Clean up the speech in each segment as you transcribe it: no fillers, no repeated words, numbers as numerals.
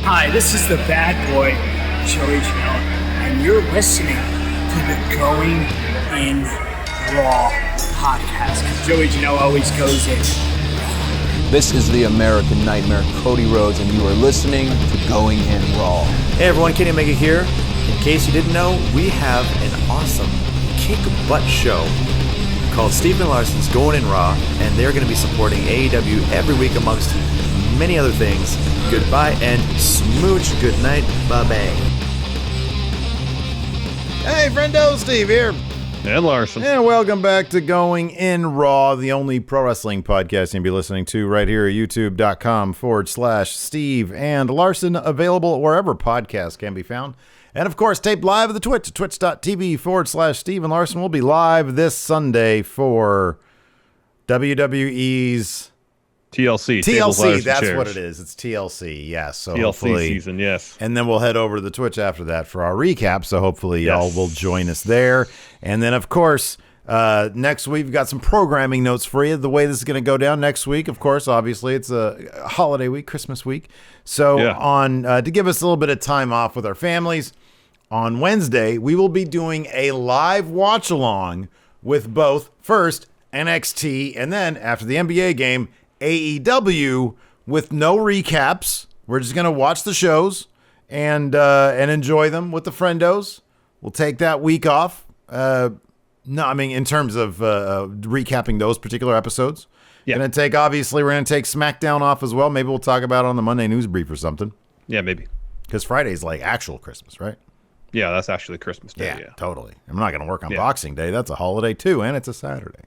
Hi, this is the bad boy, Joey Janela, and you're listening to the Going In Raw podcast. Joey Janela always goes in. This is the American Nightmare, Cody Rhodes, and you are listening to Going In Raw. Hey everyone, Kenny Omega here. In case you didn't know, we have an awesome kick butt show called Steve and Larson's Going In Raw, and they're going to be supporting AEW every week amongst many other things. Goodbye and smooch. Good night. Bye-bye. Hey, friendo, Steve here. And Larson. And welcome back to Going In Raw, the only pro wrestling podcast you'll be listening to right here at youtube.com/Steve and Larson, available wherever podcasts can be found. And of course, taped live at the Twitch, twitch.tv/Steve and Larson. Will be live this Sunday for WWE's TLC. That's chairs. What it is. It's TLC, yes. So TLC season, yes. And then we'll head over to the Twitch after that for our recap. So hopefully y'all will join us there. And then, of course, next week we've got some programming notes for you. The way this is going to go down next week, of course, obviously it's a holiday week, Christmas week. So to give us a little bit of time off with our families, on Wednesday we will be doing a live watch along with both first NXT and then after the NBA game, AEW, with no recaps. We're just going to watch the shows and enjoy them with the friendos. We'll take that week off. In terms of recapping those particular episodes. Yeah. We're going to take SmackDown off as well. Maybe we'll talk about it on the Monday News Brief or something. Yeah, maybe. Because Friday's like actual Christmas, right? Yeah, that's actually Christmas Day. Yeah, totally. I'm not going to work on Boxing Day. That's a holiday too, and it's a Saturday.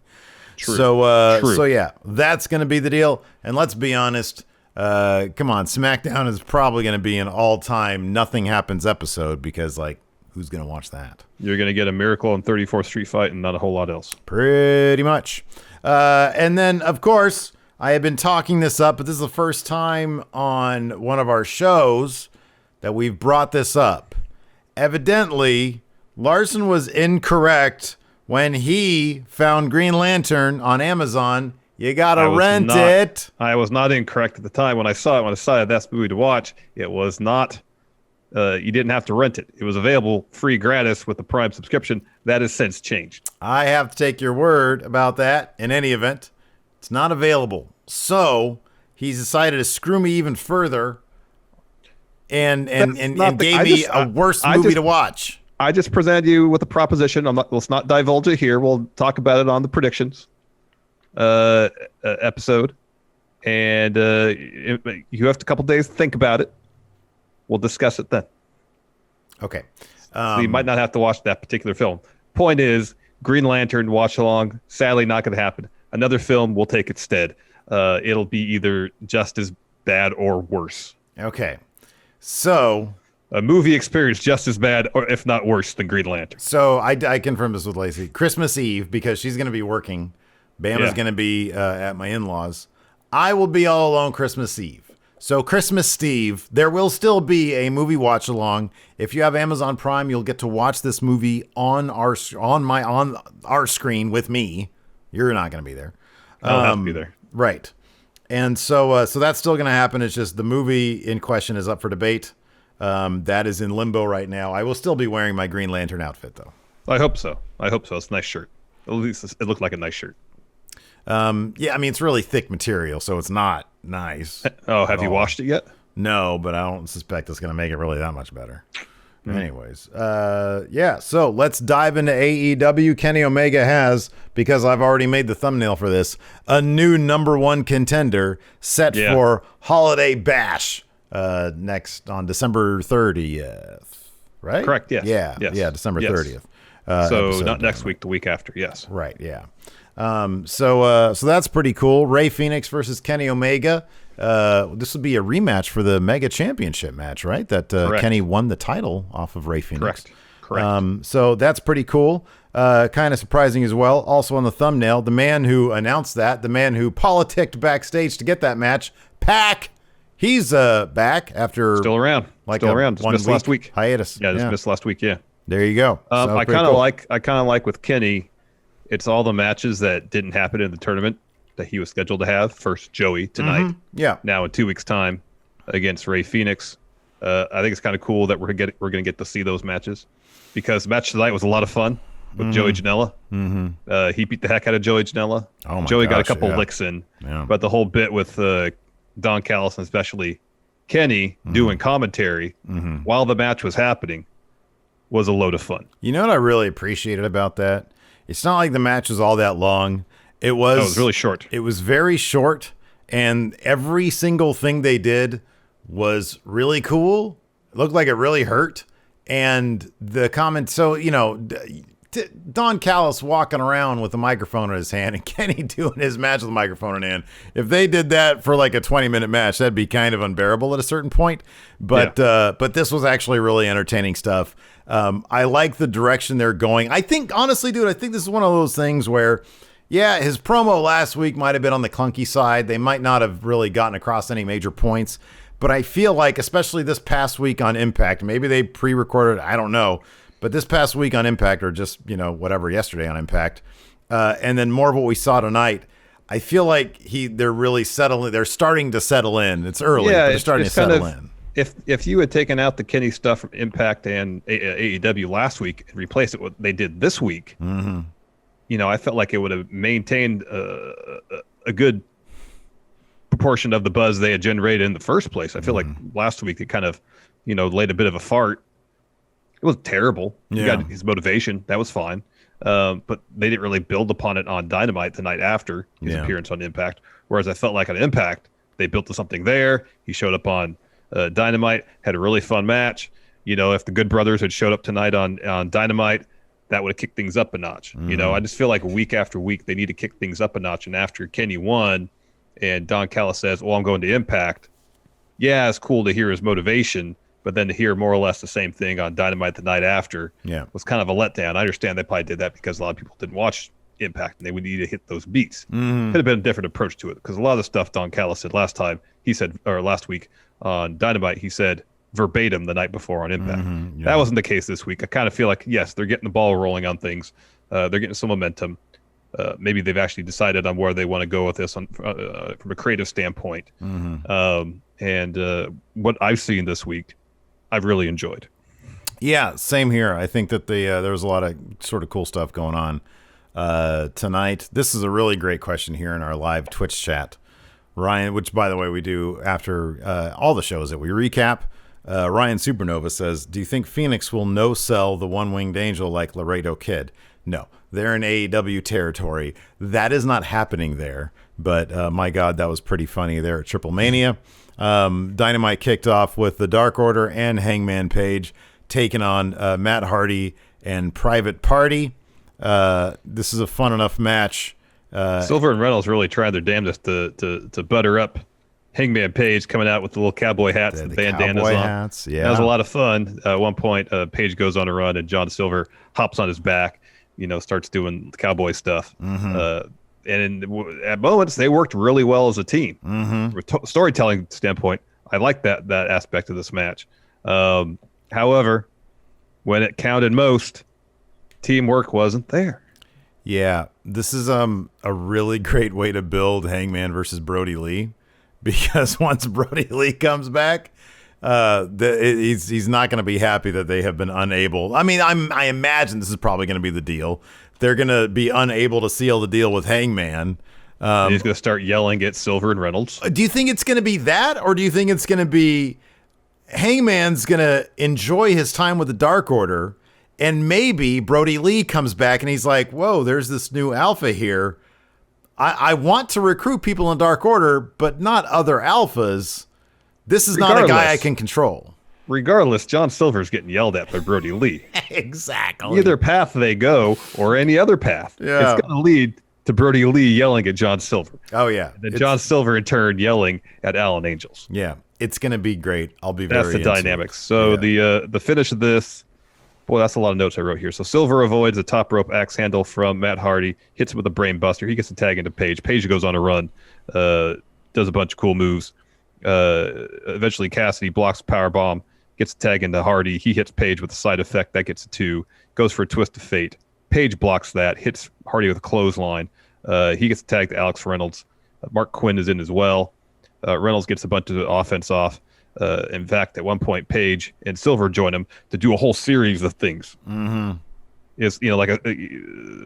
True. So yeah, that's going to be the deal. And let's be honest, come on, SmackDown is probably going to be an all-time Nothing Happens episode because, like, who's going to watch that? You're going to get a Miracle on 34th Street fight and not a whole lot else. Pretty much. And then, of course, I have been talking this up, but this is the first time on one of our shows that we've brought this up. Evidently, Larson was incorrect when he found Green Lantern on Amazon. You gotta rent it. I was not incorrect at the time when I saw it. When I decided that's the movie to watch, it was not. You didn't have to rent it. It was available free gratis with the Prime subscription. That has since changed. I have to take your word about that. In any event, it's not available. So he's decided to screw me even further and gave me a worse movie to watch. I just presented you with a proposition. Let's not divulge it here. We'll talk about it on the predictions episode. And you have a couple days to think about it. We'll discuss it then. Okay. So you might not have to watch that particular film. Point is, Green Lantern watch along, sadly not going to happen. Another film will take its stead. It'll be either just as bad or worse. Okay. So a movie experience just as bad, or if not worse, than Green Lantern. So I confirmed this with Lacey. Christmas Eve, because she's going to be working. Bam is going to be at my in-laws. I will be all alone Christmas Eve. So Christmas Steve, there will still be a movie watch along. If you have Amazon Prime, you'll get to watch this movie on our screen with me. You're not going to be there. I'll have to be there. Right. And so that's still going to happen. It's just the movie in question is up for debate. That is in limbo right now. I will still be wearing my Green Lantern outfit, though. I hope so. It's a nice shirt. At least it looked like a nice shirt. It's really thick material, so it's not nice. Oh, have you washed it yet? No, but I don't suspect it's going to make it really that much better. Anyways, so let's dive into AEW. Kenny Omega has, because I've already made the thumbnail for this, a new number one contender set for Holiday Bash next on December 30th, right? Correct, yes. Yeah, December 30th. So not next week, the week after, yes. Right, yeah. So that's pretty cool. Rey Fenix versus Kenny Omega. This would be a rematch for the Mega Championship match, right? That Kenny won the title off of Rey Fenix. Correct. So that's pretty cool. Kind of surprising as well. Also on the thumbnail, the man who announced that, the man who politicked backstage to get that match, Pac. He's back after still around. Just missed last week. Hiatus. Yeah, just missed last week. Yeah. There you go. I kind of like with Kenny. It's all the matches that didn't happen in the tournament that he was scheduled to have. First, Joey tonight. Yeah. Now in 2 weeks' time against Rey Fenix. I think it's kind of cool that we're gonna get to see those matches, because the match tonight was a lot of fun with Joey Janela. He beat the heck out of Joey Janela. Oh my Joey got a gosh, couple yeah. licks in, Yeah. but the whole bit with Don Callis and especially Kenny doing commentary while the match was happening was a load of fun. You know what I really appreciated about that? It's not like the match was all that long. It was really short. It was very short, and every single thing they did was really cool. It looked like it really hurt. And the comment, so, you know, Don Callis walking around with a microphone in his hand and Kenny doing his match with a microphone in hand. If they did that for like a 20-minute match, that'd be kind of unbearable at a certain point. But this was actually really entertaining stuff. I like the direction they're going. I think, honestly, dude, I think this is one of those things where, yeah, his promo last week might have been on the clunky side. They might not have really gotten across any major points. But I feel like, especially this past week on Impact, maybe they pre-recorded, I don't know. But this past week on Impact, or just, you know, whatever, yesterday on Impact, and then more of what we saw tonight, I feel like they're really settling. They're starting to settle in. It's early, but they're starting to settle in. If you had taken out the Kenny stuff from Impact and AEW last week and replaced it with what they did this week, you know, I felt like it would have maintained a good proportion of the buzz they had generated in the first place. I feel like last week it kind of, you know, laid a bit of a fart. It was terrible. Yeah. He got his motivation. That was fine. But they didn't really build upon it on Dynamite the night after his appearance on Impact. Whereas I felt like on Impact, they built to something there. He showed up on Dynamite, had a really fun match. You know, if the Good Brothers had showed up tonight on Dynamite, that would have kicked things up a notch. You know, I just feel like week after week, they need to kick things up a notch. And after Kenny won and Don Callis says, well, I'm going to Impact. Yeah, it's cool to hear his motivation. But then to hear more or less the same thing on Dynamite the night after was kind of a letdown. I understand they probably did that because a lot of people didn't watch Impact and they would need to hit those beats. Could have been a different approach to it, because a lot of the stuff Don Callis said last week on Dynamite, he said verbatim the night before on Impact. That wasn't the case this week. I kind of feel like, yes, they're getting the ball rolling on things. They're getting some momentum. Maybe they've actually decided on where they want to go with this from a creative standpoint. And what I've seen this week, I've really enjoyed. Yeah, same here. I think that there was a lot of sort of cool stuff going on tonight. This is a really great question here in our live Twitch chat. Ryan, which, by the way, we do after all the shows that we recap. Ryan Supernova says, do you think Fenix will no-sell the one-winged angel like Laredo Kid? No, they're in AEW territory. That is not happening there. But my God, that was pretty funny there at Triple Mania. Dynamite kicked off with the Dark Order and Hangman Page taking on Matt Hardy and Private Party. This is a fun enough match. Silver and Reynolds really tried their damnedest to butter up Hangman Page, coming out with the little cowboy hats and bandanas on. Hats, yeah. That was a lot of fun. At one point, Page goes on a run and John Silver hops on his back, you know, starts doing the cowboy stuff. And at moments, they worked really well as a team. From a storytelling standpoint, I like that aspect of this match. However, when it counted most, teamwork wasn't there. Yeah, this is a really great way to build Hangman versus Brody Lee, because once Brody Lee comes back, he's not going to be happy that they have been unable. I mean, I imagine this is probably going to be the deal. They're going to be unable to seal the deal with Hangman. He's going to start yelling at Silver and Reynolds. Do you think it's going to be that, or do you think it's going to be Hangman's going to enjoy his time with the Dark Order, and maybe Brody Lee comes back and he's like, whoa, there's this new alpha here. I want to recruit people in Dark Order, but not other alphas. This is not a guy I can control. Regardless, John Silver's getting yelled at by Brody Lee. Exactly. Either path they go, or any other path, it's going to lead to Brody Lee yelling at John Silver. Oh, yeah. And then John Silver, in turn, yelling at Alan Angels. Yeah, it's going to be great. I'll be very That's the dynamics. So the finish of this, boy, that's a lot of notes I wrote here. So Silver avoids a top rope axe handle from Matt Hardy, hits him with a brain buster. He gets a tag into Paige. Paige goes on a run, does a bunch of cool moves. Eventually, Cassidy blocks powerbomb, gets a tag into Hardy. He hits Paige with a side effect. That gets a 2. Goes for a twist of fate. Paige blocks that, hits Hardy with a clothesline. He gets a tag to Alex Reynolds. Mark Quinn is in as well. Reynolds gets a bunch of offense off. In fact, at one point, Paige and Silver join him to do a whole series of things. Mm-hmm. It's like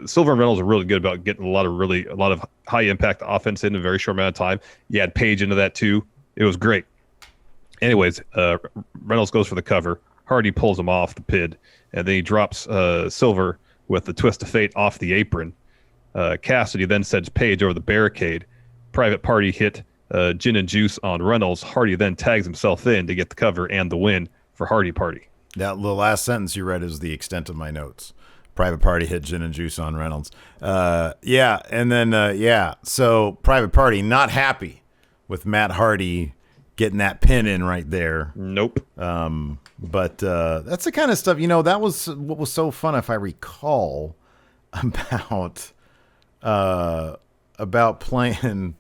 Silver and Reynolds are really good about getting a lot of high impact offense in a very short amount of time. You add Paige into that too. It was great. Anyways, Reynolds goes for the cover. Hardy pulls him off the pin, and then he drops Silver with the twist of fate off the apron. Cassidy then sends Paige over the barricade. Private Party hit gin and juice on Reynolds. Hardy then tags himself in to get the cover and the win for Hardy Party. That the last sentence you read is the extent of my notes. Private Party hit gin and juice on Reynolds. So Private Party not happy with Matt Hardy getting that pin in right there. Nope. But that's the kind of stuff, that was what was so fun, if I recall, about playing.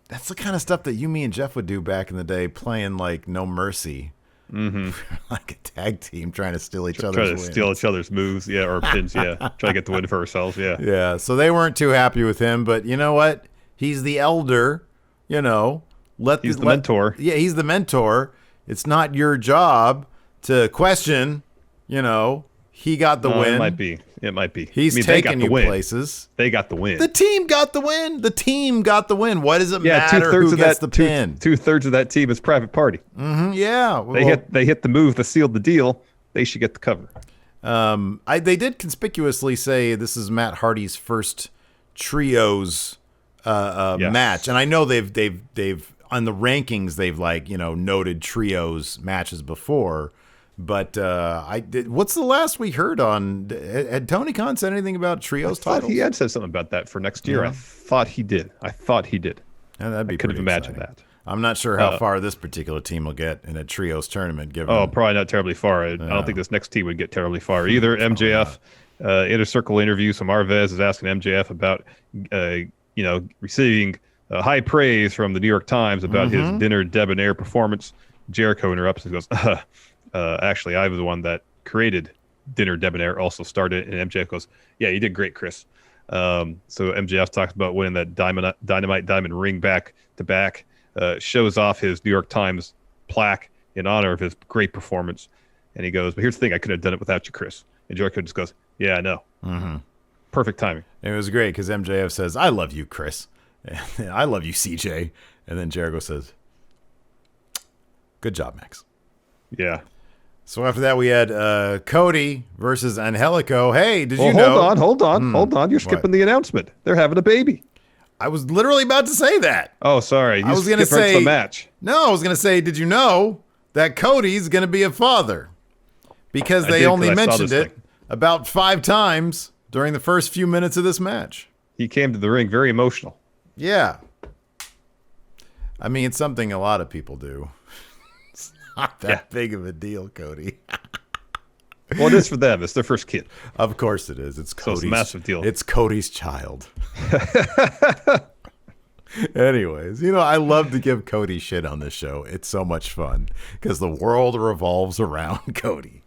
That's the kind of stuff that me and Jeff would do back in the day, playing like No Mercy. Mm-hmm. Like a tag team trying to steal each other's wins. Steal each other's moves, or pins, Try to get the win for ourselves, Yeah, so they weren't too happy with him, but you know what? He's the elder, He's the mentor. Yeah, he's the mentor. It's not your job to question, he got the win. It might be. He's taking you places. They got the win. The team got the win. What does it matter who gets the pin? 2/3 of that team is Private Party. Mm-hmm, yeah. They hit the move that sealed the deal. They should get the cover. They did conspicuously say this is Matt Hardy's first trios match, and I know they've on the rankings they've noted trios matches before. But what's the last we heard on? Had Tony Khan said anything about trios titles? He had said something about that for next year. Yeah. I thought he did. Yeah, that'd be could have imagined exciting. that. I'm not sure how far this particular team will get in a trios tournament. Probably not terribly far. I don't think this next team would get terribly far either. MJF, Inner Circle interview. So Marvez is asking MJF about, receiving high praise from the New York Times about his dinner debonair performance. Jericho interrupts and goes, actually, I was the one that created Dinner Debonair, also started, and MJF goes, yeah, you did great, Chris. So MJF talks about winning that Dynamite Diamond ring back to back, shows off his New York Times plaque in honor of his great performance. And he goes, but here's the thing, I couldn't have done it without you, Chris. And Jericho just goes, yeah, I know. Mm-hmm. Perfect timing. It was great because MJF says, I love you, Chris. And I love you, CJ. And then Jericho says, good job, Max. Yeah. So after that, we had Cody versus Angelico. Hey, did you know? Hold on. You're skipping the announcement. They're having a baby. I was literally about to say that. Oh, sorry. I was going to say the match. No, I was going to say, did you know that Cody's going to be a father? Because they only mentioned it about 5 times during the first few minutes of this match. He came to the ring very emotional. Yeah. I mean, it's something a lot of people do. Not that big of a deal, Cody. Well, it is for them. It's their first kid. Of course it is. It's Cody's. So it's a massive deal. It's Cody's child. Anyways, I love to give Cody shit on this show. It's so much fun because the world revolves around Cody.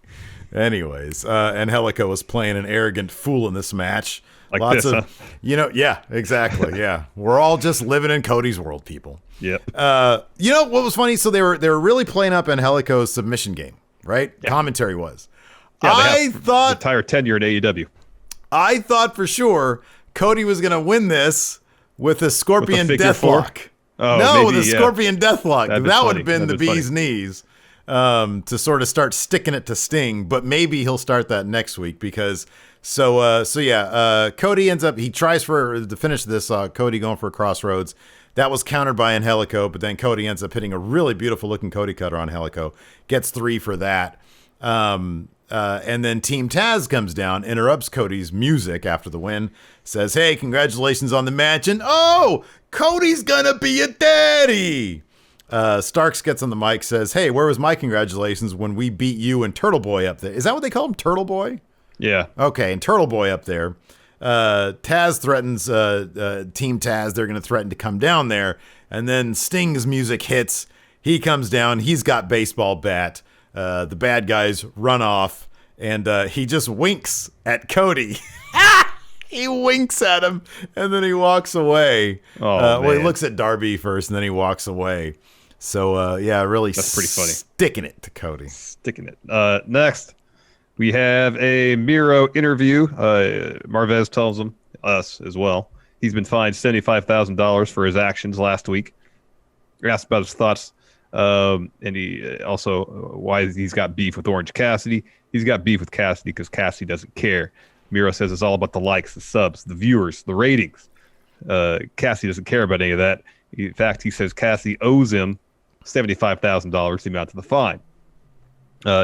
Anyways, Angelico was playing an arrogant fool in this match. Like Lots this, of, yeah, exactly. Yeah. We're all just living in Cody's world, people. Yep. What was funny? So they were really playing up Angelico's submission game, right? Yeah. Commentary was. Yeah, I thought the entire tenure at AEW. I thought for sure Cody was going to win this with a Scorpion Deathlock. Oh, no, maybe, with a Scorpion Deathlock. That would have been the bee's funny. Knees to sort of start sticking it to Sting. But maybe he'll start that next week because. Cody ends up. He tries to finish this. Cody going for a crossroads. That was countered by Angelico, but then Cody ends up hitting a really beautiful looking Cody cutter on Angelico. Gets 3 for that. And then Team Taz comes down, interrupts Cody's music after the win, says, hey, congratulations on the match. And Cody's gonna be a daddy. Starks gets on the mic, says, hey, where was my congratulations when we beat you and Turtle Boy up there? Is that what they call him? Turtle Boy? Yeah. Okay, and Turtle Boy up there. Taz threatens Team Taz. They're going to threaten to come down there. And then Sting's music hits. He comes down. He's got baseball bat. The bad guys run off. And he just winks at Cody. He winks at him. And then he walks away. Oh, he looks at Darby first, and then he walks away. So, really That's pretty funny. Sticking it to Cody. Sticking it. Next, we have a Miro interview. Marvez tells us as well. He's been fined $75,000 for his actions last week. You're asked about his thoughts, and he also why he's got beef with Orange Cassidy. He's got beef with Cassidy because Cassidy doesn't care. Miro says it's all about the likes, the subs, the viewers, the ratings. Cassidy doesn't care about any of that. In fact, he says Cassidy owes him $75,000, the amount of the fine.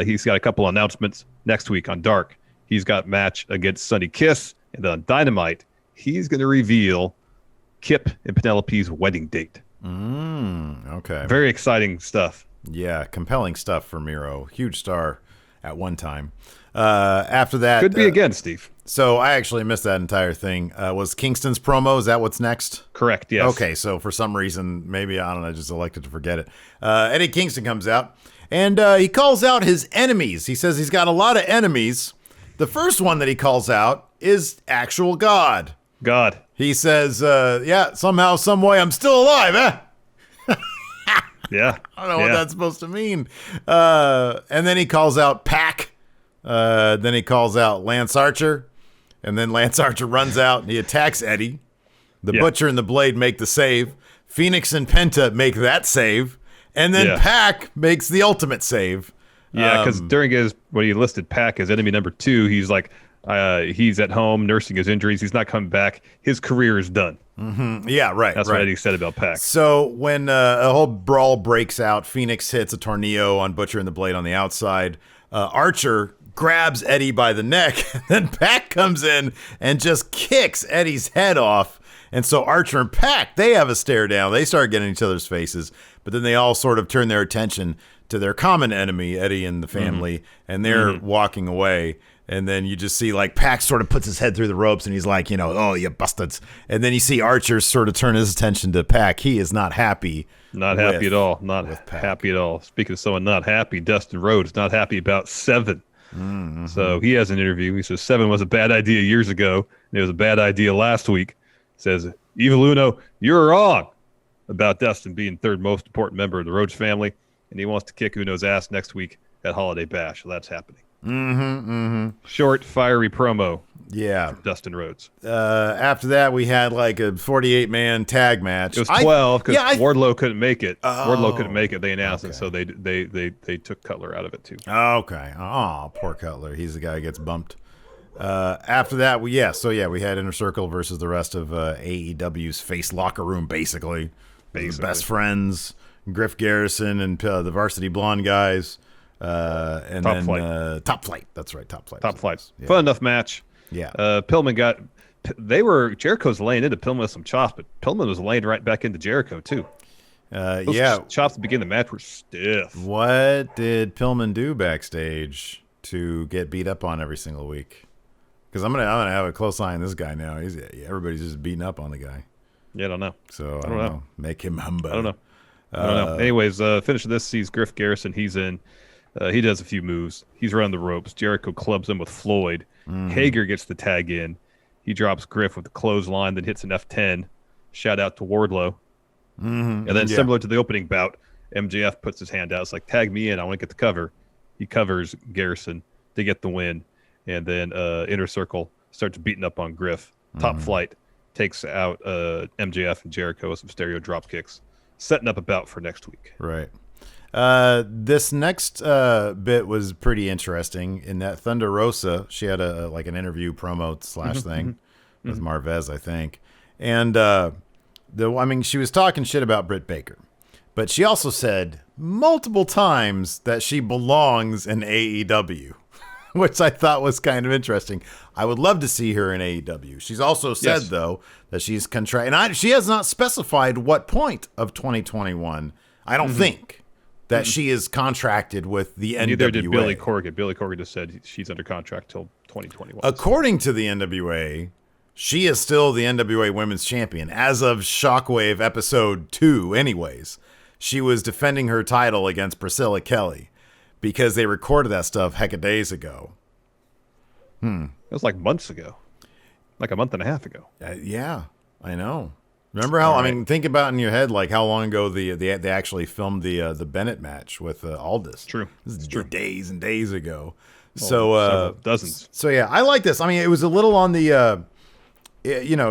He's got a couple announcements next week on Dark. He's got match against Sunny Kiss, and then on Dynamite, he's going to reveal Kip and Penelope's wedding date. Okay. Very exciting stuff. Yeah, compelling stuff for Miro. Huge star at one time. After that... Could be again, Steve. So I actually missed that entire thing. Was Kingston's promo, is that what's next? Correct, yes. Okay, so for some reason, maybe, I don't know, I just elected to forget it. Eddie Kingston comes out, and he calls out his enemies. He says he's got a lot of enemies. The first one that he calls out is actual God. God. He says, somehow, some way, I'm still alive, eh? Yeah. I don't know what that's supposed to mean. And then he calls out Pac. Then he calls out Lance Archer. And then Lance Archer runs out and he attacks Eddie. The Butcher and the Blade make the save. Fenix and Penta make that save. And then Pac makes the ultimate save. Yeah, because during when he listed Pac as enemy number 2, he's like, he's at home nursing his injuries. He's not coming back. His career is done. Mm-hmm. Yeah, right. That's what Eddie said about Pac. So when a whole brawl breaks out, Fenix hits a tornado on Butcher and the Blade on the outside. Archer grabs Eddie by the neck. And then Pac comes in and just kicks Eddie's head off. And so Archer and Pac, they have a stare down. They start getting each other's faces. But then they all sort of turn their attention to their common enemy, Eddie and the family. And they're walking away. And then you just see, like, Pac sort of puts his head through the ropes, and he's like, oh, you bastards. And then you see Archer sort of turn his attention to Pac. He is not happy. Not happy at all. Not happy at all. Speaking of someone not happy, Dustin Rhodes not happy about 7. So he has an interview. He says 7 was a bad idea years ago, and it was a bad idea last week. Says, Evil Uno, you're wrong about Dustin being third most important member of the Rhodes family, and he wants to kick Uno's ass next week at Holiday Bash. So that's happening. Short, fiery promo. Yeah. From Dustin Rhodes. After that, we had like a 48-man tag match. It was 12 because Wardlow couldn't make it. Wardlow couldn't make it. They announced it, so they took Cutler out of it too. Okay. Oh, poor Cutler. He's the guy who gets bumped. After that, we had Inner Circle versus the rest of AEW's face locker room, basically. The best friends, Griff Garrison and the Varsity Blonde guys. And Top then Flight. Top Flight. That's right, Top Flight. Top Flight. Yeah. Fun enough match. Yeah. Pillman Jericho's laying into Pillman with some chops, but Pillman was laying right back into Jericho too. Those chops at the beginning of the match were stiff. What did Pillman do backstage to get beat up on every single week? Because I'm gonna have a close eye on this guy now. Everybody's just beating up on the guy. Yeah, I don't know. So I don't know. Make him humble. I don't know. Anyways, finish of this sees Griff Garrison. He's in. He does a few moves. He's around the ropes. Jericho clubs him with Floyd. Hager gets the tag in. He drops Griff with the clothesline, then hits an F10. Shout out to Wardlow. And then similar to the opening bout, MJF puts his hand out. It's like, tag me in. I want to get the cover. He covers Garrison to get the win. And then Inner Circle starts beating up on Griff. Top Flight takes out MJF and Jericho with some stereo drop kicks. Setting up a bout for next week. Right. This next bit was pretty interesting in that Thunder Rosa, she had an interview promo / thing with Marvez, I think. And she was talking shit about Britt Baker, but she also said multiple times that she belongs in AEW, which I thought was kind of interesting. I would love to see her in AEW. She's also said, though, that she's she has not specified what point of 2021, I don't think, that she is contracted with the NWA. Neither did Billy Corgan. Billy Corgan just said she's under contract till 2021. According to the NWA, she is still the NWA Women's Champion. As of Shockwave Episode 2, anyways. She was defending her title against Priscilla Kelly because they recorded that stuff hecka days ago. It was like months ago. Like a month and a half ago. Yeah, I know. Remember how? I mean, think about in your head like how long ago they actually filmed the Bennett match with Aldis. True. This is True. days and days ago. Several dozens. So yeah, I like this. I mean, it was a little on the,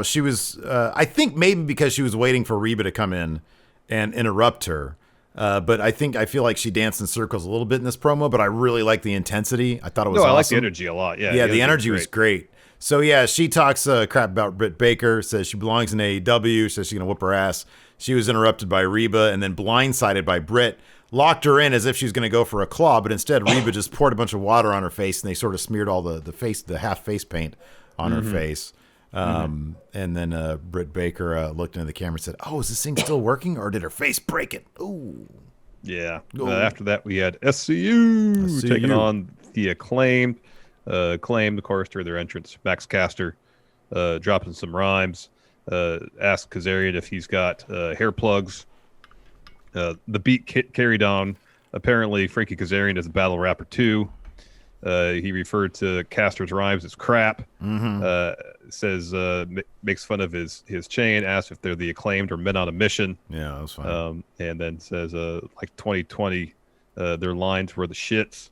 she was. I think maybe because she was waiting for Reba to come in and interrupt her. But I feel like she danced in circles a little bit in this promo. But I really like the intensity. I thought it was awesome. I like the energy a lot. Yeah. The energy was great. So yeah, she talks crap about Britt Baker. Says she belongs in AEW. Says she's gonna whoop her ass. She was interrupted by Reba and then blindsided by Britt. Locked her in as if she was going to go for a claw, but instead Reba just poured a bunch of water on her face, and they sort of smeared all the half face paint on her face. And then Britt Baker looked into the camera and said, "Oh, is this thing still working, or did her face break it?" Ooh. Yeah. After that, we had SCU taking on the Acclaimed. Acclaimed, of course, through their entrance. Max Caster dropping some rhymes. Asked Kazarian if he's got hair plugs. The beat carried on. Apparently, Frankie Kazarian is a battle rapper too. He referred to Caster's rhymes as crap. Says makes fun of his chain. Asked if they're the Acclaimed or men on a mission. Yeah, that was fun. And then says like 2020, their lines were the shits.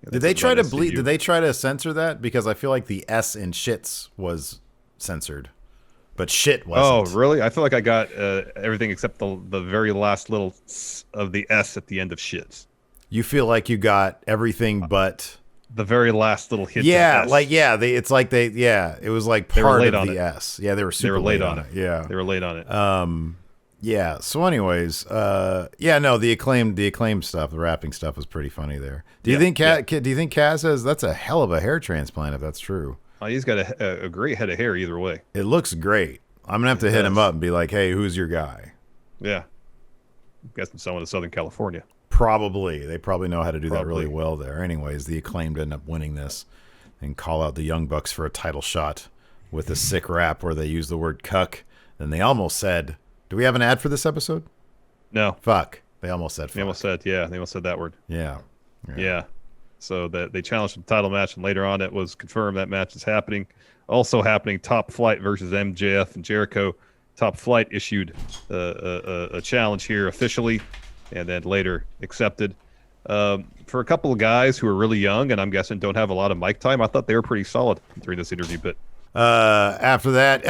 Did they try to bleed? Did they try to censor that? Because I feel like the S in shits was censored. But shit wasn't. Oh, really? I feel like I got everything except the very last little of the S at the end of shits. You feel like you got everything but the very last little hit. Yeah, it was like part of the S. Yeah, they were super late on it. Yeah, they were late on it. Yeah. So, anyways, the acclaimed stuff, the rapping stuff was pretty funny there. Do you think Kaz says that's a hell of a hair transplant if that's true? Oh, he's got a great head of hair either way. It looks great. I'm gonna have to hit him up and be like, "Hey, who's your guy?" Yeah, I'm guessing someone in Southern California. Probably. They probably know how to do that really well there. Anyways, the Acclaimed end up winning this and call out the Young Bucks for a title shot with a sick rap where they use the word cuck. Then they almost said, do we have an ad for this episode? No. Fuck. They almost said fuck. They almost said that word. Yeah. So that they challenged the title match, and later on it was confirmed that match is happening. Also happening, Top Flight versus MJF and Jericho. Top Flight issued a challenge here officially, and then later accepted. For a couple of guys who are really young and I'm guessing don't have a lot of mic time, I thought they were pretty solid during this interview bit. After that,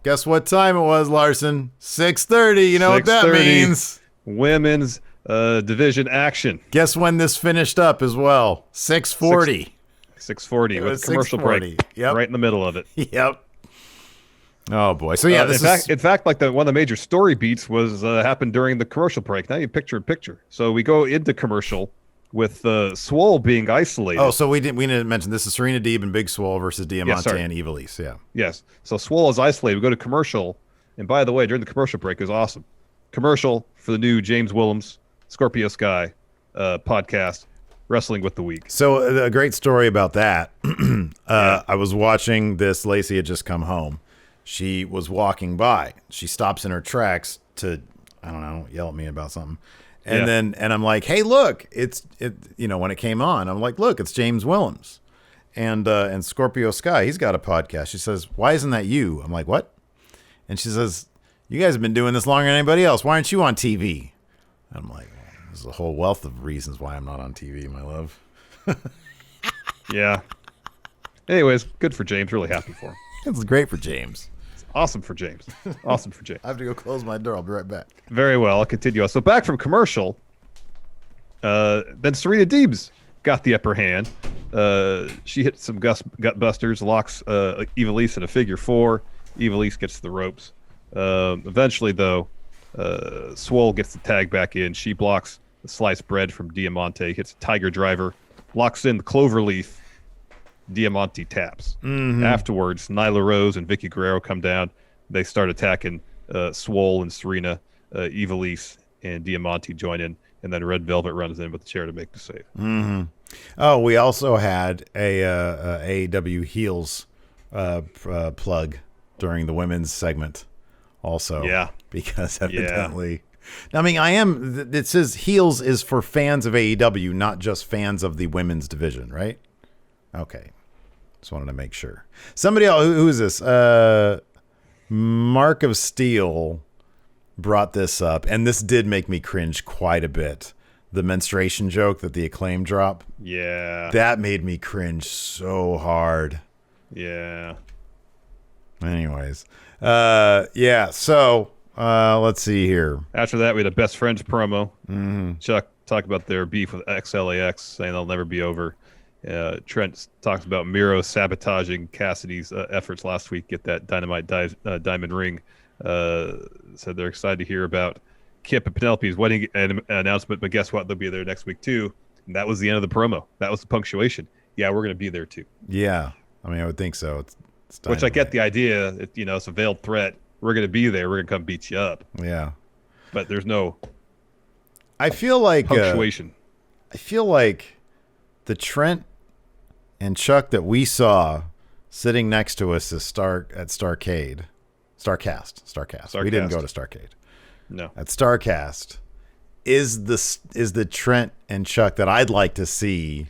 guess what time it was, Larson? 6:30. You know what that means? Women's division action. Guess when this finished up as well? 6:40. 6:40 with commercial break. Yep. Right in the middle of it. Yep. Oh boy. So yeah, in fact, like one of the major story beats was happened during the commercial break. Now you picture in picture. So we go into commercial with Swole being isolated. Oh, so we didn't mention this is Serena, Deeb, and Big Swole versus Diamante and Ivelisse. Yeah. Yes. So Swole is isolated. We go to commercial, and by the way, during the commercial break is awesome. Commercial for the new James Willems Scorpio Sky podcast, Wrestling with the Week. So a great story about that. I was watching this. Lacey had just come home. She was walking by. She stops in her tracks to, I don't know, yell at me about something. And then I'm like, hey, look, when it came on, I'm like, look, it's James Willems and Scorpio Sky. He's got a podcast. She says, why isn't that you? I'm like, what? And she says, you guys have been doing this longer than anybody else. Why aren't you on TV? I'm like, there's a whole wealth of reasons why I'm not on TV, my love. Yeah. Anyways, good for James. Really happy for him. It's great for James. Awesome for James. Awesome for James. I have to go close my door. I'll be right back. Very well. I'll continue. So back from commercial, then Serena Deeb's got the upper hand. She hit some gut busters, locks Ivelisse in a figure four. Ivelisse gets the ropes. Eventually, though, Swole gets the tag back in. She blocks the sliced bread from Diamante, hits a tiger driver, locks in the cloverleaf. Diamante taps. Afterwards, Nyla Rose and Vicky Guerrero come down. They start attacking Swole and Serena. Ivelisse and Diamante join in, and then Red Velvet runs in with the chair to make the save. Oh, we also had a AEW Heels plug during the women's segment also. Yeah. Because evidently... I mean, it says Heels is for fans of AEW, not just fans of the women's division, right? Okay. Just wanted to make sure. Somebody else, who is this? Mark of Steel brought this up, and this did make me cringe quite a bit. The menstruation joke that the Acclaimed drop. Yeah. That made me cringe so hard. Yeah. Anyways. Yeah, so let's see here. After that, we had a Best Friends promo. Chuck talked about their beef with XLAX, saying they'll never be over. Trent talks about Miro sabotaging Cassidy's efforts last week, get that Dynamite diamond ring. Said they're excited to hear about Kip and Penelope's wedding announcement, but guess what? They'll be there next week too. And that was the end of the promo. That was the punctuation. Yeah, we're going to be there too. Yeah, I mean, I would think so. It's which I get the idea. It's a veiled threat. We're going to be there. We're going to come beat you up. Yeah, but there's no. I feel like punctuation. I feel like the Trent and Chuck that we saw sitting next to us at Starcast. We didn't go to Starcade. No. At Starcast is the Trent and Chuck that I'd like to see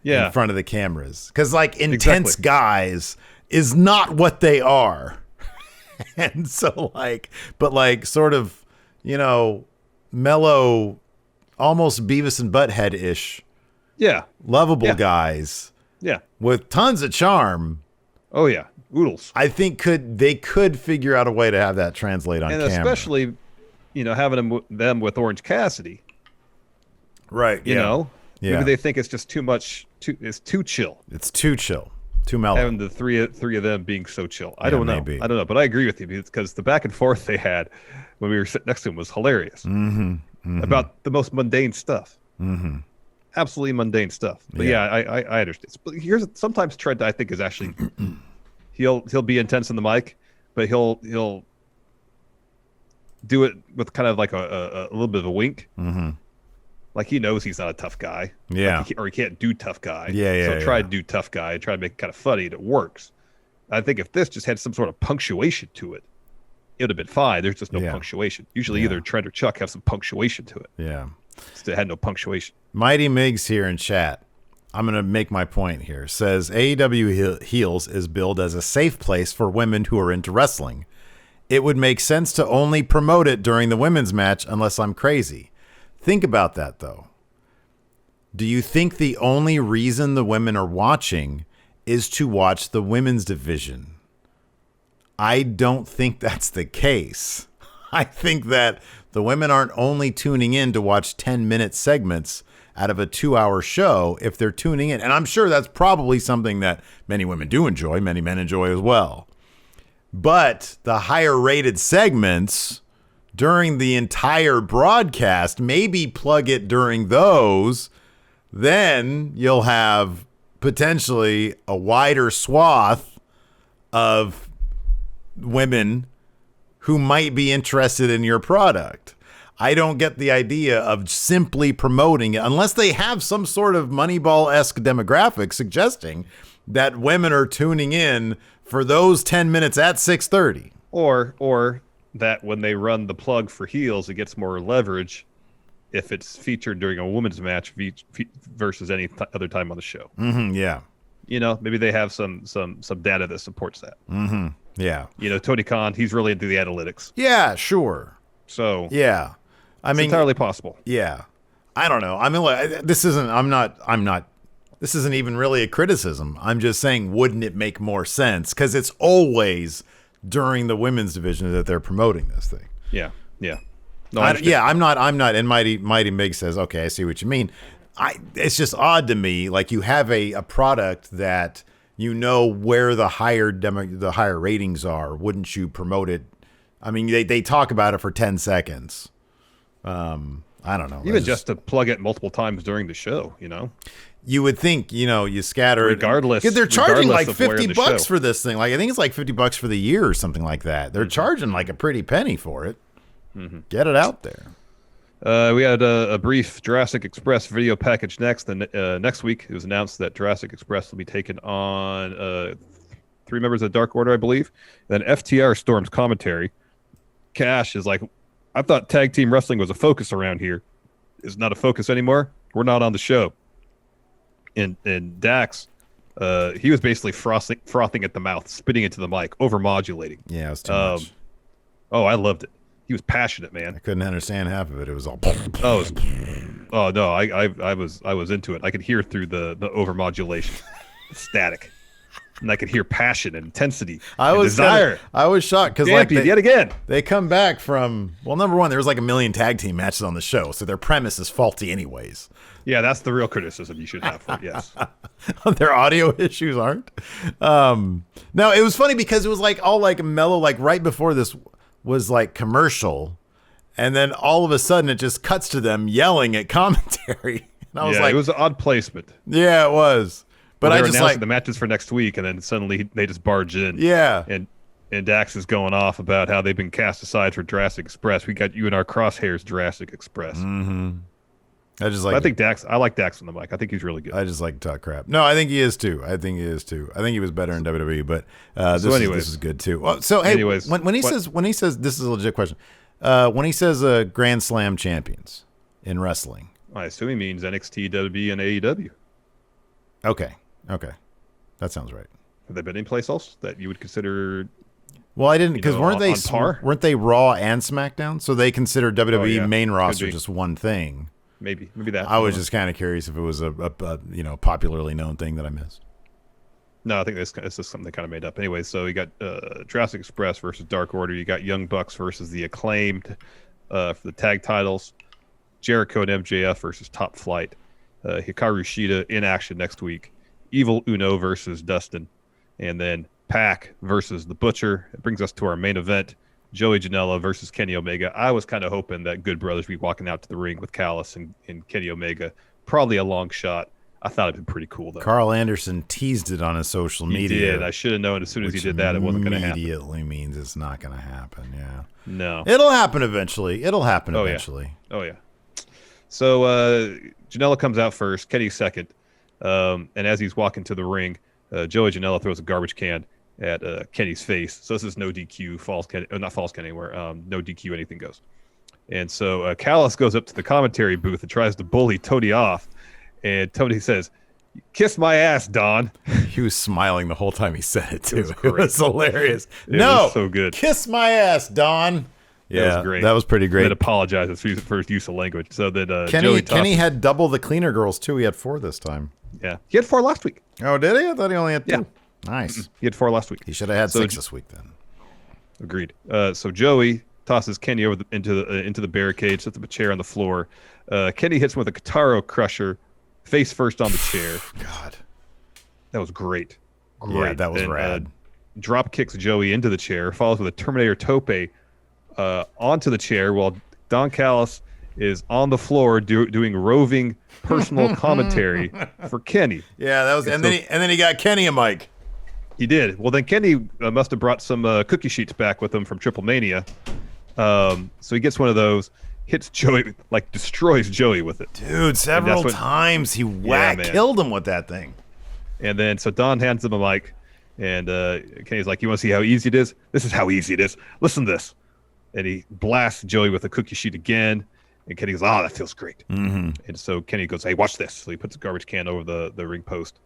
in front of the cameras. Because like intense guys is not what they are. And so but sort of, mellow, almost Beavis and Butthead-ish. Yeah. Lovable guys. Yeah. With tons of charm. Oh yeah. Oodles. I think they could figure out a way to have that translate on camera. And especially, having them with Orange Cassidy. Right. Maybe they think it's just too much. It's too chill. It's too chill. Too mellow. Having the three of them being so chill. I don't know. Maybe. I don't know. But I agree with you because the back and forth they had when we were sitting next to him was hilarious. About the most mundane stuff. Absolutely mundane stuff. But I understand. But here's sometimes Trent I think is actually he'll be intense in the mic, but he'll do it with kind of like a little bit of a wink. Like he knows he's not a tough guy. Yeah. Or he can't do tough guy. Yeah. So try to do tough guy and try to make it kind of funny and it works. I think if this just had some sort of punctuation to it, it would have been fine. There's just no punctuation. Usually either Trent or Chuck have some punctuation to it. Yeah. It had no punctuation. Mighty Miggs here in chat. I'm going to make my point here. Says AEW Heels is billed as a safe place for women who are into wrestling. It would make sense to only promote it during the women's match unless I'm crazy. Think about that, though. Do you think the only reason the women are watching is to watch the women's division? I don't think that's the case. I think that the women aren't only tuning in to watch 10-minute segments out of a 2-hour show if they're tuning in. And I'm sure that's probably something that many women do enjoy, many men enjoy as well. But the higher rated segments during the entire broadcast, maybe plug it during those, then you'll have potentially a wider swath of women who might be interested in your product. I don't get the idea of simply promoting it unless they have some sort of Moneyball-esque demographic suggesting that women are tuning in for those 10 minutes at 6:30. Or that when they run the plug for heels, it gets more leverage if it's featured during a women's match versus any other time on the show. Yeah. Maybe they have some data that supports that. Yeah. Tony Khan, he's really into the analytics. Yeah, sure. So yeah, it's entirely possible. Yeah. I don't know. I mean, this isn't even really a criticism. I'm just saying, wouldn't it make more sense? Because it's always during the women's division that they're promoting this thing. Yeah. No, I'm not. And Mighty Mig says, okay, I see what you mean. It's just odd to me. Like you have a product that where the higher ratings are. Wouldn't you promote it? I mean, they talk about it for 10 seconds. I don't know. Even just to plug it multiple times during the show, You would think, you scatter regardless. Because they're charging like $50 for this thing. Like I think it's like $50 for the year or something like that. They're charging like a pretty penny for it. Get it out there. We had a brief Jurassic Express video package next. Next week, it was announced that Jurassic Express will be taken on 3 members of the Dark Order, I believe. Then FTR storms commentary. Cash is like, I thought tag team wrestling was a focus around here. It's not a focus anymore. We're not on the show. And Dax He was basically frothing at the mouth, spitting into the mic, overmodulating. Yeah, it was too much. Oh, I loved it. He was passionate, man. I couldn't understand half of it. It was all. Oh no, I was into it. I could hear through the overmodulation, static, and I could hear passion and intensity. Desire. I was shocked because yet again they come back from number one. There was like a million tag team matches on the show, so their premise is faulty anyways. Yeah, that's the real criticism you should have for it. Yes, their audio issues aren't. No, it was funny because it was like all like mellow, like right before this was like commercial, and then all of a sudden it just cuts to them yelling at commentary. And I was like, it was an odd placement. Yeah, it was. But I just like the matches for next week, and then suddenly they just barge in. Yeah, and Dax is going off about how they've been cast aside for Jurassic Express. We got you in our crosshairs, Jurassic Express. Mm-hmm. I think Dax. I like Dax on the mic. I think he's really good. I just like to talk crap. No, I think he is too. I think he was better in WWE, but this is good too. Well, so hey, anyways, when he says this is a legit question. When he says Grand Slam champions in wrestling, I assume he means NXT, WWE, and AEW. Okay, that sounds right. Have they been in place else that you would consider? Well, I didn't because weren't they Raw and SmackDown? So they consider WWE main roster just one thing. Maybe that. I was just kind of curious if it was a popularly known thing that I missed. No, I think it's just something they kind of made up. Anyway, so you got Jurassic Express versus Dark Order. You got Young Bucks versus the Acclaimed for the tag titles. Jericho and MJF versus Top Flight. Hikaru Shida in action next week. Evil Uno versus Dustin. And then Pac versus The Butcher. It brings us to our main event. Joey Janela versus Kenny Omega. I was kind of hoping that Good Brothers would be walking out to the ring with Callis and Kenny Omega. Probably a long shot. I thought it'd be pretty cool, though. Carl Anderson teased it on his social media. He did. I should have known as soon as he did that it wasn't going to happen. Immediately means it's not going to happen, yeah. No. It'll happen eventually. Oh, yeah. So Janela comes out first, Kenny second. And as he's walking to the ring, Joey Janela throws a garbage can at Kenny's face. So this is no DQ, not false Kenny anywhere. No DQ, anything goes. And so Callis goes up to the commentary booth and tries to bully Tony off. And Tony says, "Kiss my ass, Don." He was smiling the whole time he said it, too. It was hilarious. It was so good. Kiss my ass, Don. Yeah, that was great. That was pretty great. And apologizes for his use of language. So that Kenny had double the cleaner girls, too. He had 4 this time. Yeah. He had 4 last week. Oh, did he? I thought he only had 2. Yeah. Nice. He had 4 last week. He should have had 6 this week then. Agreed. So Joey tosses Kenny over into the barricade, sets up a chair on the floor. Kenny hits him with a Kataro crusher, face first on the chair. God, that was great. Yeah, that was rad. Drop kicks Joey into the chair, follows with a Terminator tope onto the chair while Don Callis is on the floor doing roving personal commentary for Kenny. Yeah, that was, and then he got Kenny a mic. He did. Well, then Kenny must have brought some cookie sheets back with him from Triple Mania. So he gets one of those, hits Joey, like destroys Joey with it. Dude, several times he killed him with that thing. And then so Don hands him a mic, and Kenny's like, "You want to see how easy it is? This is how easy it is. Listen to this." And he blasts Joey with a cookie sheet again. And Kenny goes, "Oh, that feels great." Mm-hmm. And so Kenny goes, "Hey, watch this." So he puts a garbage can over the ring post,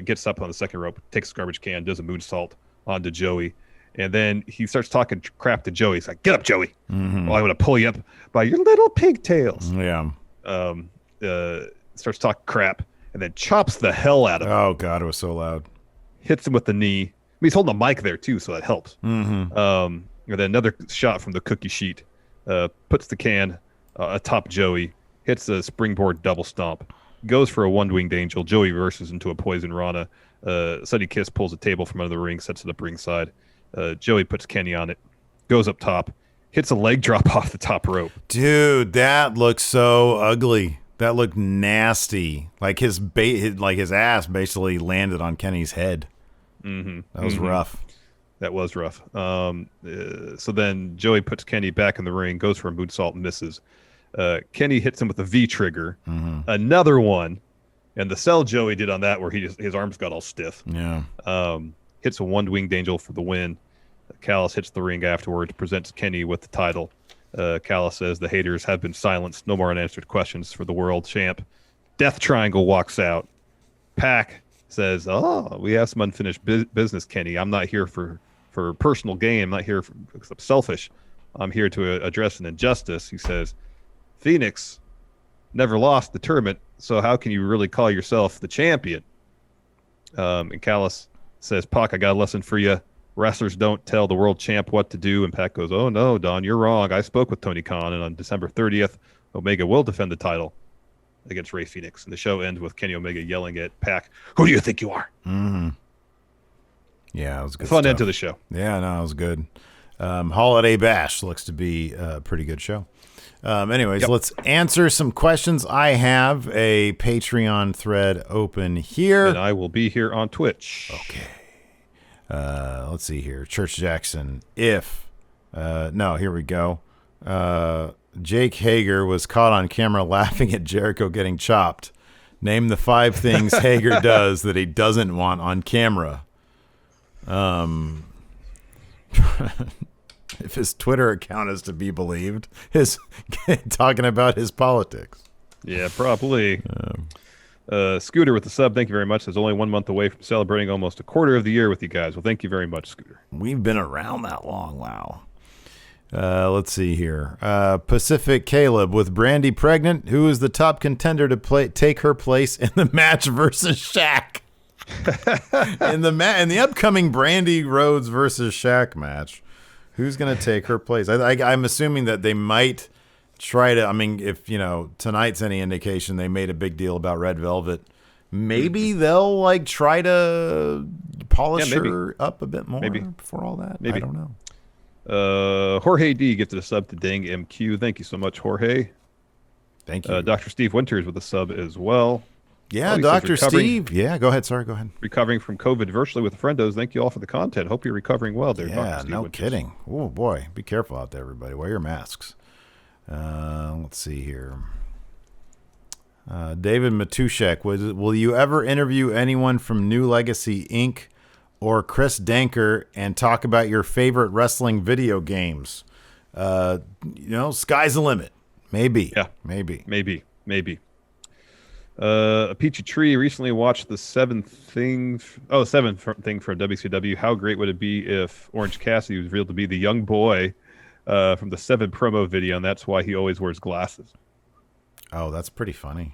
gets up on the second rope, takes a garbage can, does a moonsault onto Joey. And then he starts talking crap to Joey. He's like, "Get up, Joey. Mm-hmm. Well, I'm going to pull you up by your little pigtails." Yeah. Starts talking crap and then chops the hell out of him. Oh, God, it was so loud. Hits him with the knee. I mean, he's holding a mic there, too, so that helps. Mm-hmm. And then another shot from the cookie sheet. Puts the can atop Joey. Hits a springboard double stomp. Goes for a one-winged angel. Joey reverses into a poison Rana. Sunny Kiss pulls a table from under the ring, sets it up ringside. Joey puts Kenny on it. Goes up top. Hits a leg drop off the top rope. Dude, that looked so ugly. That looked nasty. Like his ass basically landed on Kenny's head. Mm-hmm. That was rough. That was rough. So then Joey puts Kenny back in the ring, goes for a moonsault and misses. Kenny hits him with a V trigger. Mm-hmm. Another one. And the sell Joey did on that where his arms got all stiff. Yeah. Hits a one-winged angel for the win. Callis hits the ring afterward, presents Kenny with the title. Callis says the haters have been silenced. No more unanswered questions for the world champ. Death Triangle walks out. Pac says, "Oh, we have some unfinished business, Kenny. I'm not here for personal gain. I'm not here because I'm selfish. I'm here to address an injustice." He says, "Fenix never lost the tournament, so how can you really call yourself the champion?" And Callis says, "Pac, I got a lesson for you. Wrestlers don't tell the world champ what to do." And Pac goes, "Oh no, Don, you're wrong. I spoke with Tony Khan, and on December 30th, Omega will defend the title against Rey Fenix." And the show ends with Kenny Omega yelling at Pac, "Who do you think you are?" Mm-hmm. Yeah, it was good. Fun end to the show. Yeah, no, it was good. Holiday Bash looks to be a pretty good show. Anyways, let's answer some questions. I have a Patreon thread open here. And I will be here on Twitch. Okay. Let's see here. Church Jackson. No, here we go. Jake Hager was caught on camera laughing at Jericho getting chopped. Name the 5 things Hager does that he doesn't want on camera. If his Twitter account is to be believed, his talking about his politics. Yeah, probably. Scooter with the sub, thank you very much. There's only 1 month away from celebrating almost a quarter of the year with you guys. Well, thank you very much, Scooter. We've been around that long. Wow. Let's see here. Pacific Caleb, with Brandy pregnant, who is the top contender to take her place in the match versus Shaq? in the upcoming Brandy Rhodes versus Shaq match, who's going to take her place? I'm assuming that they might try to. I mean, if tonight's any indication, they made a big deal about Red Velvet. Maybe they'll try to polish her up a bit more before all that. Maybe. I don't know. Jorge D gifted a sub to Dang MQ. Thank you so much, Jorge. Thank you. Dr. Steve Winters with a sub as well. Yeah, Dr. Steve. Yeah, go ahead. Sorry, go ahead. Recovering from COVID virtually with Friendos. Thank you all for the content. Hope you're recovering well there, Dr. Steve no Winters. Kidding. Oh, boy. Be careful out there, everybody. Wear your masks. Let's see here. David Matushek, will you ever interview anyone from New Legacy Inc. or Chris Danker and talk about your favorite wrestling video games? Sky's the limit. Maybe. Yeah. Maybe. A Peachy Tree recently watched the seventh thing from WCW. How great would it be if Orange Cassidy was revealed to be the young boy from the 7 promo video, and that's why he always wears glasses? Oh, that's pretty funny.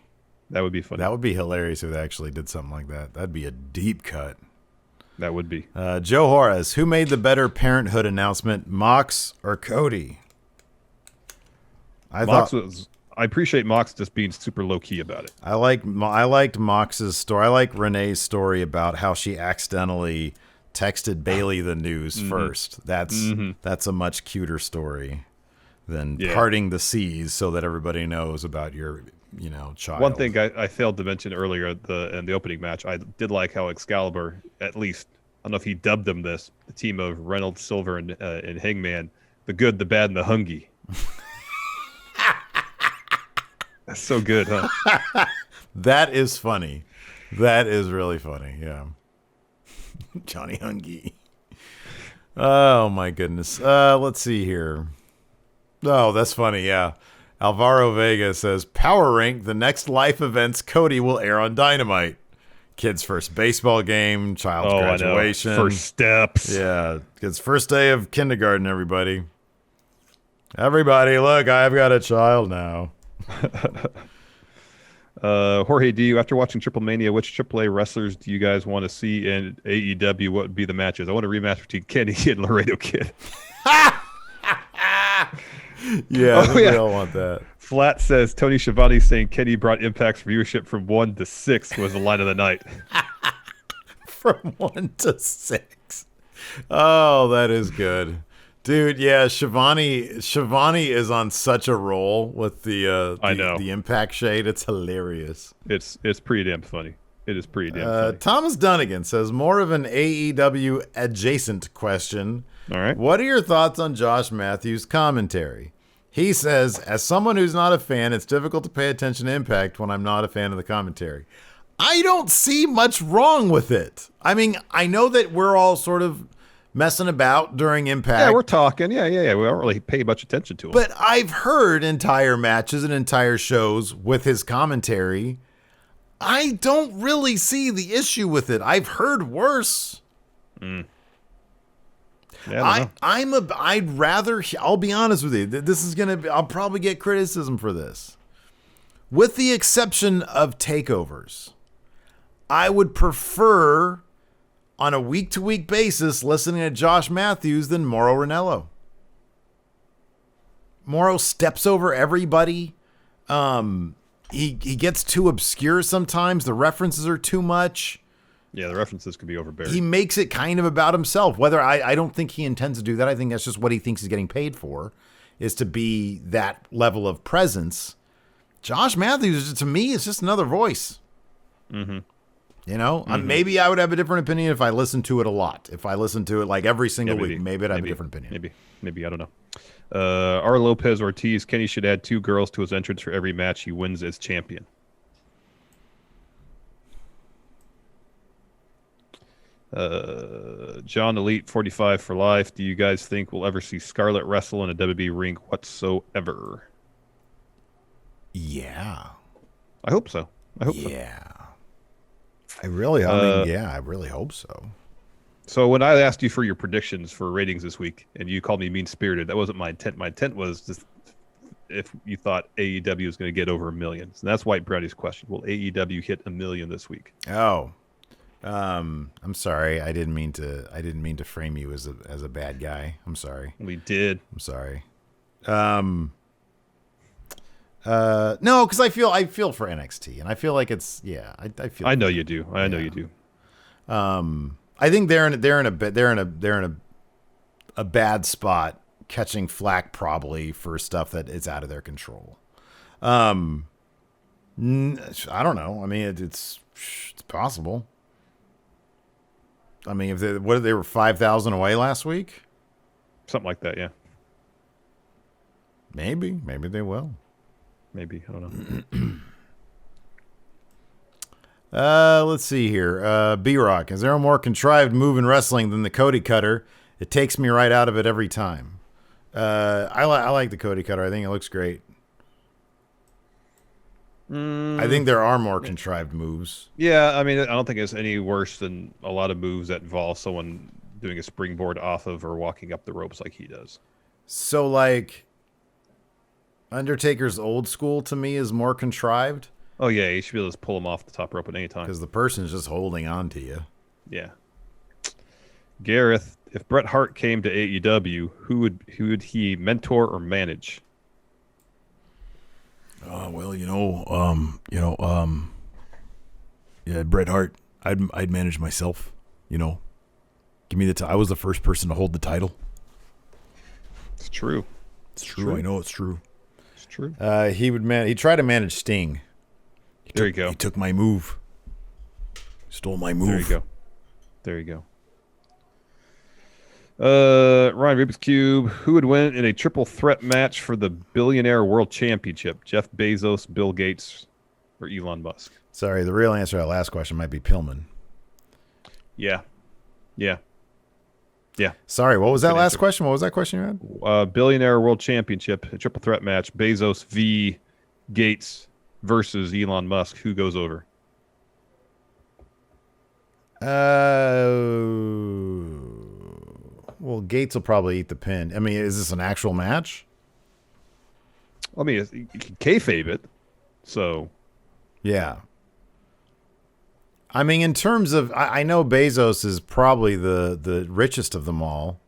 That would be funny. That would be hilarious if they actually did something like that. That'd be a deep cut. That would be. Joe Juarez, who made the better Parenthood announcement, Mox or Cody? I appreciate Mox just being super low key about it. I liked Mox's story. I like Renee's story about how she accidentally texted Bailey the news first. That's a much cuter story than parting the seas so that everybody knows about your child. One thing I failed to mention earlier in the opening match, I did like how Excalibur, at least, I don't know if he dubbed them this, the team of Reynolds, Silver, and Hangman, the good, the bad, and the hungy. That's so good, huh? That is funny. That is really funny, yeah. Johnny Hungy. Oh, my goodness. Let's see here. Oh, that's funny, yeah. Alvaro Vega says, Power Rank, the next life events Cody will air on Dynamite. Kid's first baseball game, child's graduation. First steps. Yeah, kid's first day of kindergarten, everybody. Everybody, look, I've got a child now. Jorge D, after watching Triple Mania, which AAA wrestlers do you guys want to see in AEW? What would be the matches? I want a rematch between Kenny and Laredo Kid. Yeah, we all want that. Flat says Tony Schiavone saying Kenny brought Impact's viewership from 1 to 6 was the line of the night. From 1 to 6. Oh, that is good. Dude, yeah, Schiavone is on such a roll with the Impact shade. It's hilarious. It's pretty damn funny. It is pretty damn funny. Thomas Dunnigan says, more of an AEW adjacent question. All right. What are your thoughts on Josh Matthews' commentary? He says, as someone who's not a fan, it's difficult to pay attention to Impact when I'm not a fan of the commentary. I don't see much wrong with it. I mean, I know that we're all sort of messing about during Impact. Yeah, we're talking. Yeah. We don't really pay much attention to him. But I've heard entire matches and entire shows with his commentary. I don't really see the issue with it. I've heard worse. Yeah, I'd rather, I'll be honest with you. This is going to be, I'll probably get criticism for this. With the exception of takeovers, I would prefer on a week-to-week basis listening to Josh Matthews than Mauro Ranallo. Mauro steps over everybody. He gets too obscure sometimes. The references are too much. Yeah, the references could be overbearing. He makes it kind of about himself. Whether I don't think he intends to do that. I think that's just what he thinks he's getting paid for, is to be that level of presence. Josh Matthews, to me, is just another voice. Mm-hmm. You know, maybe I would have a different opinion if I listened to it a lot. If I listened to it like every single week, maybe I'd have a different opinion. Maybe I don't know. R. Lopez Ortiz, Kenny should add 2 girls to his entrance for every match he wins as champion. John Elite 45 for life. Do you guys think we'll ever see Scarlett wrestle in a WWE ring whatsoever? Yeah. I hope so. Yeah. I really hope so. So when I asked you for your predictions for ratings this week and you called me mean-spirited, that wasn't my intent. My intent was just if you thought AEW was going to get over 1 million. And that's White Brownie's question. Will AEW hit 1 million this week? Oh. I'm sorry. I didn't mean to frame you as a bad guy. I'm sorry. We did. I'm sorry. No, because I feel for NXT, and I feel like it's I feel. I know you do. I know you do. I think they're in a bad spot, catching flack probably for stuff that is out of their control. I don't know. I mean, it's possible. I mean, if they were 5,000 away last week, something like that, yeah. Maybe they will. Maybe, I don't know. Let's see here. B-Rock, is there a more contrived move in wrestling than the Cody Cutter? It takes me right out of it every time. I like the Cody Cutter. I think it looks great. I think there are more contrived moves. Yeah, I mean, I don't think it's any worse than a lot of moves that involve someone doing a springboard off of or walking up the ropes like he does. So, like, Undertaker's old school to me is more contrived. Oh, yeah, you should be able to pull him off the top rope at any time. Because the person's just holding on to you. Yeah. Gareth, if Bret Hart came to AEW, who would he mentor or manage? Well, Bret Hart, I'd manage myself. You know, give me the. I was the first person to hold the title. It's true. It's true. I know it's true. It's true. He'd try to manage Sting. There you go. He took my move. Stole my move. There you go. Ryan Rubik's Cube. Who would win in a triple threat match for the Billionaire World Championship? Jeff Bezos, Bill Gates, or Elon Musk? Sorry, the real answer to that last question might be Pillman. Yeah. Sorry, what was that last question? What was that question you had? Billionaire World Championship, a triple threat match. Bezos v. Gates versus Elon Musk. Who goes over? Well, Gates will probably eat the pin. I mean, is this an actual match? I mean, you can kayfabe it, so. Yeah. I mean, in terms of, I know Bezos is probably the richest of them all,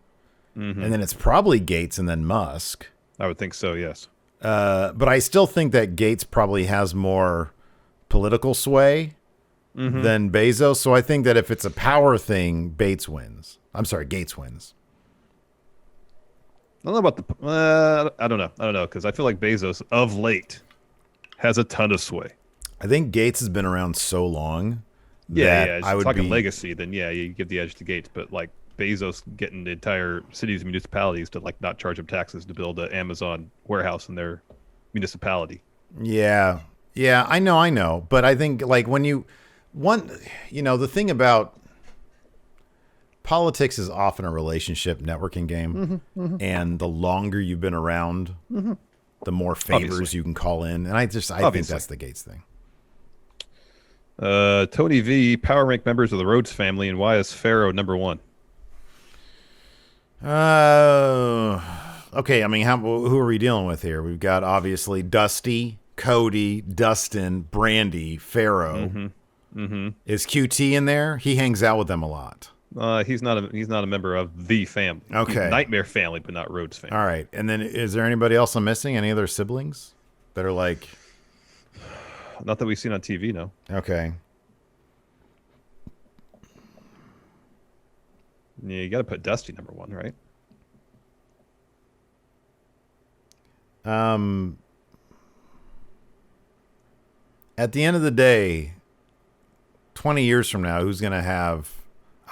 and then it's probably Gates and then Musk. I would think so, yes. But I still think that Gates probably has more political sway than Bezos. So I think that if it's a power thing, Gates wins. I don't know about I don't know, because I feel like Bezos of late has a ton of sway. I think Gates has been around so long. Yeah. It's talking legacy, then you give the edge to Gates. But like Bezos getting the entire cities and municipalities to like not charge them taxes to build an Amazon warehouse in their municipality. Yeah, I know. But I think like the thing about politics is often a relationship networking game, and the longer you've been around, the more favors you can call in. And I think that's the Gates thing. Tony V, power rank members of the Rhodes family, and why is Pharaoh number 1? Okay, I mean, who are we dealing with here? We've got obviously Dusty, Cody, Dustin, Brandy, Pharaoh. Is QT in there? He hangs out with them a lot. He's not a member of the family. Okay. He's Nightmare family, but not Rhodes family. All right. And then is there anybody else I'm missing? Any other siblings that are like... Not that we've seen on TV, no. Okay. Yeah, you got to put Dusty number 1, right? At the end of the day, 20 years from now, who's going to have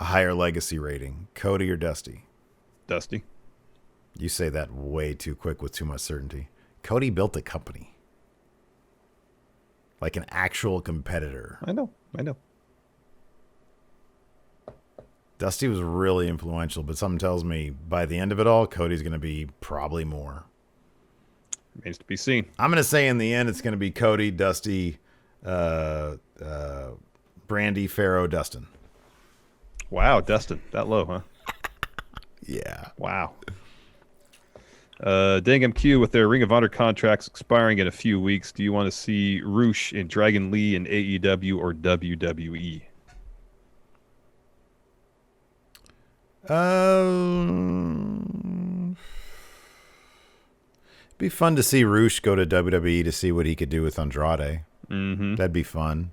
a higher legacy rating, Cody or Dusty? Dusty. You say that way too quick with too much certainty. Cody built a company. Like an actual competitor. I know. Dusty was really influential, but something tells me by the end of it all, Cody's going to be probably more. Remains to be seen. I'm going to say in the end, it's going to be Cody, Dusty, Brandy, Pharaoh, Dustin. Wow, Dustin. That low, huh? Yeah. Wow. Dangam Q, with their Ring of Honor contracts expiring in a few weeks, do you want to see Roosh and Dragon Lee in AEW or WWE? Be fun to see Roosh go to WWE to see what he could do with Andrade. Mm-hmm. That'd be fun.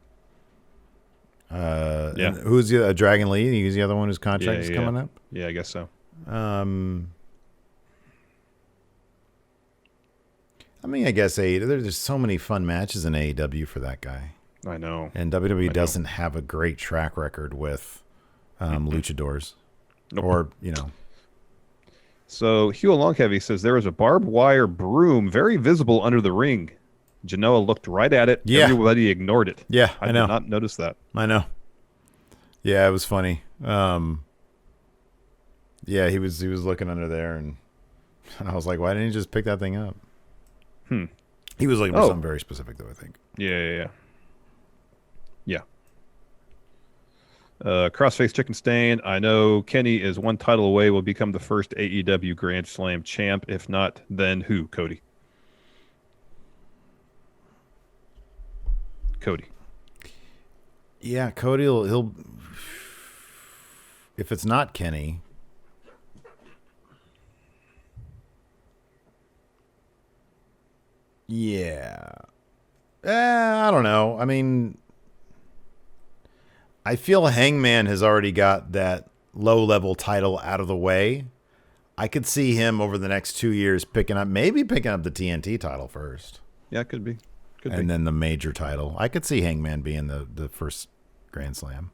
Yeah. And who's the Dragon Lee? He's the other one whose contract is coming up. Yeah, I guess so. I mean, I guess there's so many fun matches in AEW for that guy. I know. And WWE doesn't have a great track record with luchadors. Nope. Or, you know. So Hugh Longheavy says there was a barbed wire broom very visible under the ring. Janela looked right at it. Yeah. Everybody ignored it. Yeah, I know. did not notice that. I know. Yeah, it was funny. Yeah, he was looking under there, and I was like, why didn't he just pick that thing up? He was looking for something very specific, though, I think. Yeah. Crossface Chicken Stain. I know Kenny is one title away. Will become the first AEW Grand Slam champ. If not, then who? Cody. Yeah, Cody he'll if it's not Kenny. Yeah. I don't know. I mean, I feel Hangman has already got that low-level title out of the way. I could see him over the next 2 years picking up the TNT title first. Yeah, could be. And then the major title. I could see Hangman being the first Grand Slam.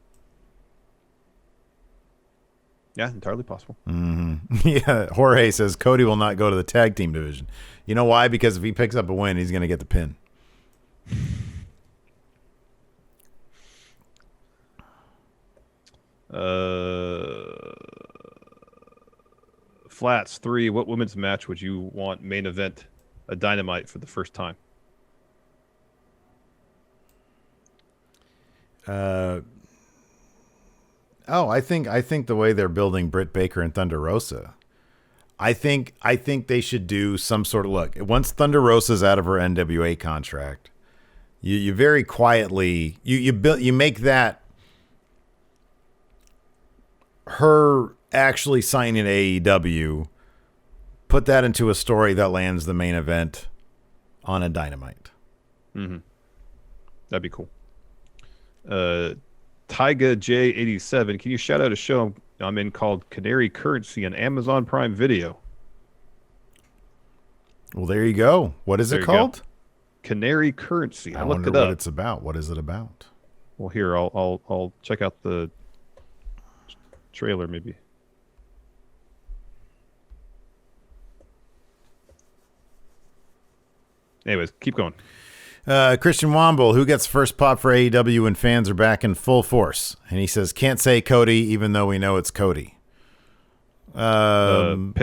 Yeah, entirely possible. Mm-hmm. Yeah, Jorge says Cody will not go to the tag team division. You know why? Because if he picks up a win, he's going to get the pin. Flats 3. What women's match would you want main event a Dynamite for the first time? I think the way they're building Britt Baker and Thunder Rosa, I think they should do some sort of look. Once Thunder Rosa's out of her NWA contract, you very quietly you make that her actually signing AEW, put that into a story that lands the main event on a Dynamite. Mm-hmm. That'd be cool. Tyga J87, can you shout out a show I'm in called Canary Currency on Amazon Prime Video? Well, there you go. What is it called? Canary Currency. I wonder what it's about. What is it about? Well, here I'll check out the trailer maybe. Anyways, keep going. Christian Womble, who gets first pop for AEW when fans are back in full force? And he says, can't say Cody, even though we know it's Cody. Paige. I'm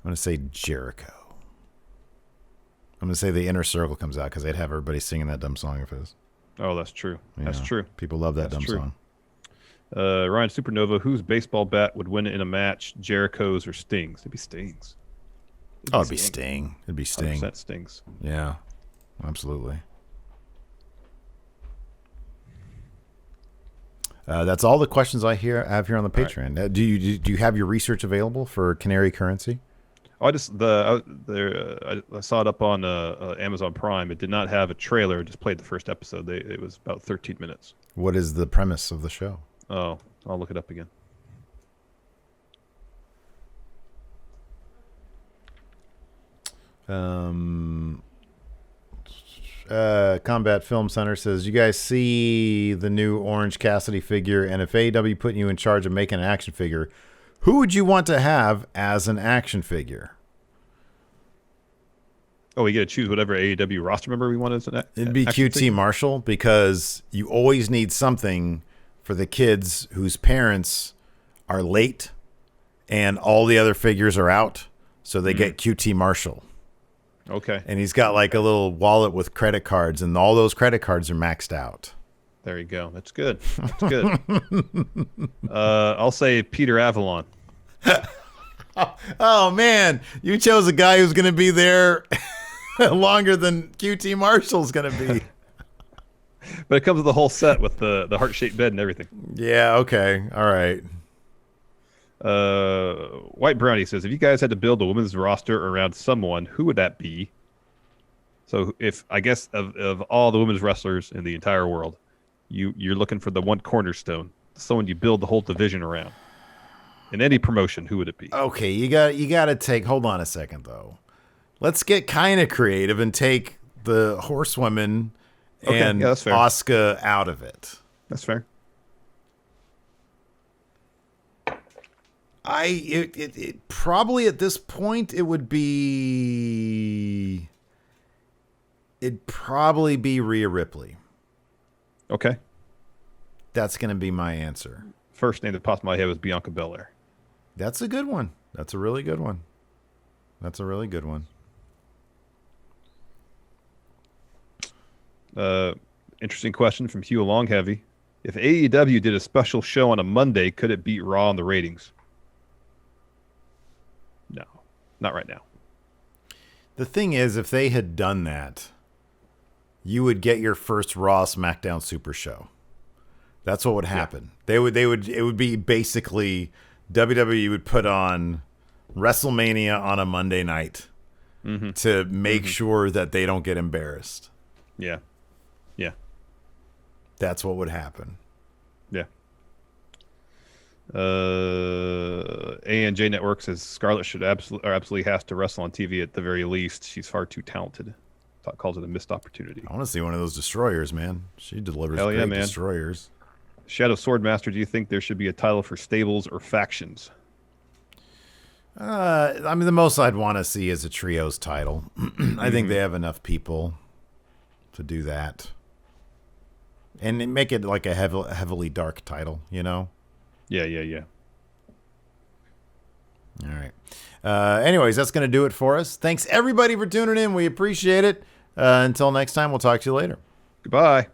going to say Jericho. I'm going to say the Inner Circle comes out because they'd have everybody singing that dumb song of his. Oh, that's true. That's true. People love that That's dumb true. song. Ryan Supernova, whose baseball bat would win in a match, Jericho's or Sting's? It'd be Sting's. It'd be Sting. It'd be Sting. 100% Sting's. Yeah, absolutely. That's all the questions I have here on the Patreon. Right. Do you have your research available for Canary Currency? Oh, I saw it up on Amazon Prime. It did not have a trailer. It just played the first episode. It was about 13 minutes. What is the premise of the show? Oh, I'll look it up again. Combat Film Center says, you guys see the new Orange Cassidy figure, and if AEW put you in charge of making an action figure, who would you want to have as an action figure? Oh, we get to choose whatever AEW roster member we want as an It'd be QT figure? Marshall, because you always need something for the kids whose parents are late and all the other figures are out, so they get QT Marshall. Okay. And he's got like a little wallet with credit cards, and all those credit cards are maxed out. There you go. That's good. That's good. I'll say Peter Avalon. Oh, man. You chose a guy who's going to be there longer than QT Marshall's going to be. But it comes with the whole set with the heart-shaped bed and everything. Yeah, okay. All right. White Brownie says, if you guys had to build a women's roster around someone, who would that be? So if, I guess, of all the women's wrestlers in the entire world, you're looking for the one cornerstone, someone you build the whole division around. In any promotion, who would it be? Okay, you got to take, hold on a second, though. Let's get kind of creative and take the horsewomen and Asuka out of it. That's fair. It probably at this point it'd probably be Rhea Ripley. Okay. That's going to be my answer. First name that popped in my head was Bianca Belair. That's a good one. That's a really good one. That's a really good one. Interesting question from Hugh Longheavy. If AEW did a special show on a Monday, could it beat Raw in the ratings? No, not right now. The thing is, if they had done that, you would get your first Raw SmackDown Super Show. That's what would happen. Yeah. It would be basically WWE would put on WrestleMania on a Monday night to make sure that they don't get embarrassed. Yeah. Yeah. That's what would happen. Yeah. A&J Network says Scarlett should absolutely has to wrestle on TV at the very least. She's far too talented. Calls it a missed opportunity. I want to see one of those destroyers, man. She delivers great destroyers. Shadow Swordmaster, do you think there should be a title for stables or factions? I mean, the most I'd want to see is a trios title. I think they have enough people to do that. And make it like a heavily dark title, you know? Yeah. All right. Anyways, that's going to do it for us. Thanks, everybody, for tuning in. We appreciate it. Until next time, we'll talk to you later. Goodbye.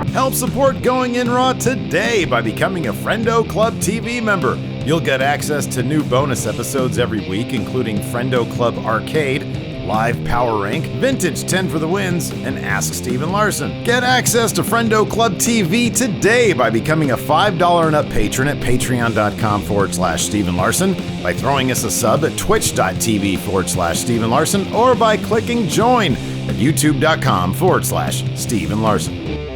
Help support Going In Raw today by becoming a Friendo Club TV member. You'll get access to new bonus episodes every week, including Friendo Club Arcade, Live Power Rank, Vintage 10 for the Wins, and Ask Steven Larson. Get access to Friendo Club TV today by becoming a $5 and up patron at patreon.com/Steven Larson, by throwing us a sub at twitch.tv/Steven Larson, or by clicking join at youtube.com/Steven Larson.